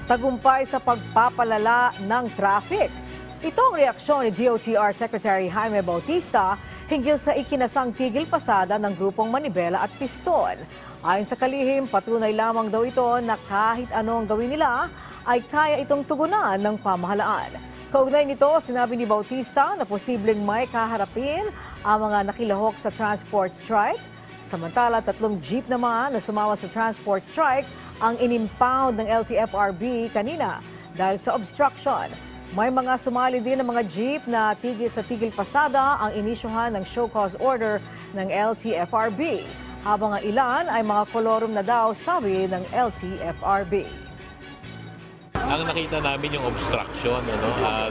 tagumpay sa pagpapalala ng traffic. Ito ang reaksyon ni DOTR Secretary Jaime Bautista hinggil sa ikinasang tigil pasada ng grupong Manibela at Piston. Ayon sa kalihim, patunay lamang daw ito na kahit ano ang gawin nila ay kaya itong tugunan ng pamahalaan. Kaugnay nito, sinabi ni Bautista na posibleng may kaharapin ang mga nakilahok sa transport strike. Samantala, 3 jeep naman na sumama sa transport strike ang inimpound ng LTFRB kanina dahil sa obstruction. May mga sumali din ng mga jeep na tigil pasada ang inisyuhan ng show cause order ng LTFRB. Habang ang ilan ay mga kolorum na daw, sabi ng LTFRB. Ang nakita namin yung obstruction,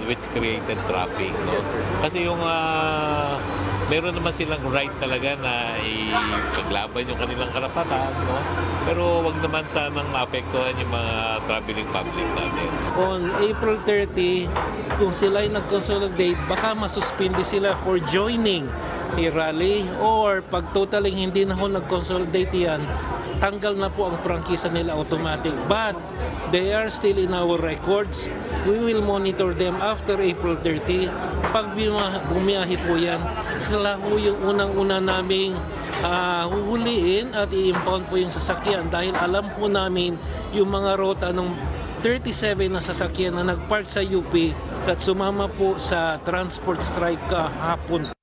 which created traffic. No? Kasi yung meron naman silang right talaga na ipaglaban yung kanilang karapatan. No? Pero wag naman sanang maapektuhan yung mga traveling public natin. On April 30, kung sila ay nag-consolidate, baka masuspindi sila for joining a rally or pag totaling hindi na ho nag-consolidate yan, tanggal na po ang prangkisa nila automatic. But they are still in our records. We will monitor them after April 30. Pag bumiyahe po yan, sila po yung unang-una naming huhuliin at i-impound po yung sasakyan dahil alam po namin yung mga rota ng 37 na sasakyan na nagpark sa UP at sumama po sa transport strike kahapon.